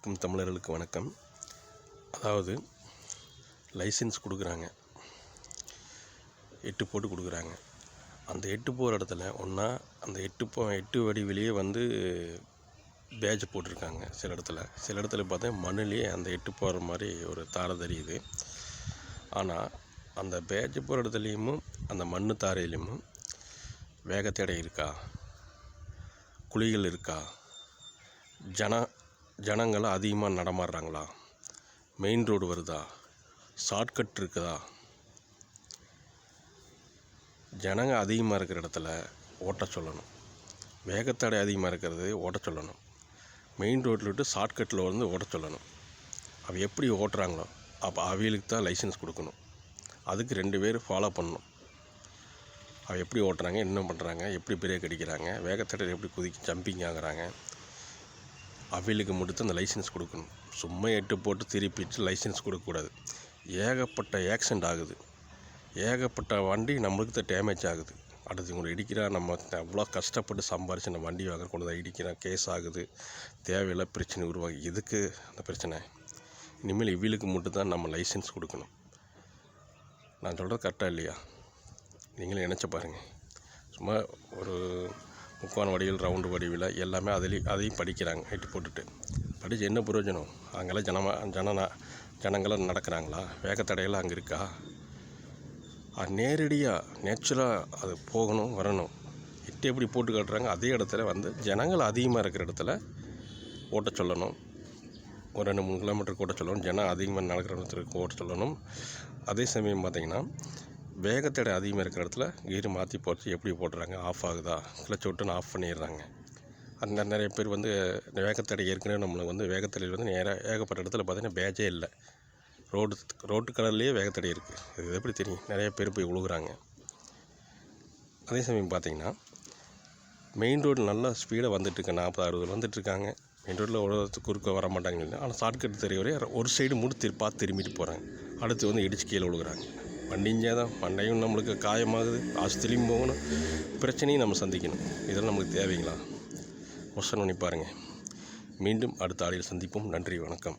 அனைத்திற்கும் தமிழர்களுக்கு வணக்கம். அதாவது லைசன்ஸ் கொடுக்குறாங்க, 8 போட்டு கொடுக்குறாங்க. அந்த 8 போகிற இடத்துல ஒன்றா அந்த 8 வடிவிலேயே பேட்ஜ் போட்டிருக்காங்க. சில இடத்துல பார்த்தா மண்ணுலேயே அந்த 8 போகிற மாதிரி ஒரு தாரை தெரியுது. ஆனால் அந்த பேட்ஜ் போகிற இடத்துலையும் அந்த மண் தாரையிலையும் வேகத்தடை இருக்கா, குழிகள் இருக்கா, ஜனங்களை அதிகமாக நடமாடுறாங்களா, மெயின் ரோடு வருதா, ஷார்ட்கட் இருக்குதா? ஜனங்க அதிகமாக இருக்கிற இடத்துல ஓட்ட சொல்லணும், வேகத்தடை அதிகமாக இருக்கிறது ஓட்ட சொல்லணும், மெயின் ரோட்டில் விட்டு ஷார்ட்கட்டில் ஓட்ட சொல்லணும். அவ எப்படி ஓட்டுறாங்களோ அப்போ அவைகளுக்கு தான் லைசன்ஸ் கொடுக்கணும். அதுக்கு 2 பேர் ஃபாலோ பண்ணணும். அவ எப்படி ஓட்டுறாங்க, என்ன பண்ணுறாங்க, எப்படி பிரேக் அடிக்கிறாங்க, வேகத்தடை எப்படி ஜம்பிங் ஆகுறாங்க, அவைகளுக்கு மட்டும் அந்த லைசன்ஸ் கொடுக்கணும். சும்மா 8 போட்டு திருப்பிட்டு லைசன்ஸ் கொடுக்கக்கூடாது. ஏகப்பட்ட ஆக்சிடெண்ட் ஆகுது, ஏகப்பட்ட வண்டி நம்மளுக்கு தான் டேமேஜ் ஆகுது. அடுத்து இவங்களை இடிக்கிறா, நம்ம அவ்வளோ கஷ்டப்பட்டு சம்பாரித்து நம்ம வண்டி வாங்க கொண்டு தான் இடிக்கிறோம், கேஸ் ஆகுது, தேவையில்லை பிரச்சனை உருவாகி. எதுக்கு அந்த பிரச்சனை? இனிமேல் இவளுக்கு மட்டும்தான் நம்ம லைசன்ஸ் கொடுக்கணும். நான் சொல்கிறது கரெக்டாக இல்லையா? நீங்களே நினச்சி பாருங்கள். சும்மா ஒரு முக்கோண வடிவில், ரவுண்டு வடிவில் எல்லாமே அதையும் படிக்கிறாங்க. 8 போட்டுட்டு படித்து என்ன பிரயோஜனம்? அங்கெல்லாம் ஜனங்களாம் நடக்கிறாங்களா? வேகத்தடையெல்லாம் அங்கே இருக்கா? அது நேரடியாக நேச்சுரலாக அது போகணும் வரணும். 8 எப்படி போட்டு காட்டுறாங்க, அதே இடத்துல ஜனங்கள் அதிகமாக இருக்கிற இடத்துல ஓட்ட சொல்லணும். ஒரு 2-3 கிலோமீட்டருக்கு ஓட்ட சொல்லணும். ஜனம் அதிகமாக நடக்கிற இடத்துக்கு ஓட்ட சொல்லணும். அதே சமயம் பார்த்திங்கன்னா வேகத்தடை அதிகமாக இருக்கிற இடத்துல கீர் மாற்றி போட்டு எப்படி போட்டுறாங்க, ஆஃப் ஆகுதா, கிளச்சை விட்டுன்னு ஆஃப் பண்ணிடுறாங்க. அந்த நிறைய பேர் வேகத்தடை ஏற்கனவே நம்மளுக்கு வேகத்தடையில் நேராக ஏகப்பட்ட இடத்துல பார்த்திங்கன்னா பேட்சே இல்லை. ரோட்டு கலர்லேயே வேகத்தடை இருக்குது. இது எப்படி தெரியும்? நிறைய பேர் போய் விழுகுறாங்க. அதே சமயம் பார்த்திங்கன்னா மெயின் ரோடு நல்லா ஸ்பீடாக வந்துட்டுருக்கு, 40-60 வந்துட்டுருக்காங்க. மெயின் ரோட்டில் உலகத்துக்கு குறுக்க வர மாட்டாங்க. ஆனால் ஷார்ட்கட் தெரியவரே ஒரு சைடு பார்த்து திரும்பிட்டு போகிறாங்க. அடுத்து இடிச்சு கீழே விழுகுறாங்க. வண்டிஞ்சே தான் மண்டையும் நம்மளுக்கு காயமாகுது, ஆஸ்பத்திரியும் போகணும், பிரச்சனையும் நம்ம சந்திக்கணும். இதெல்லாம் நம்மளுக்கு தேவைங்களா? யோசனை பண்ணி பாருங்கள். மீண்டும் அடுத்த ஆடியில் சந்திப்போம். நன்றி, வணக்கம்.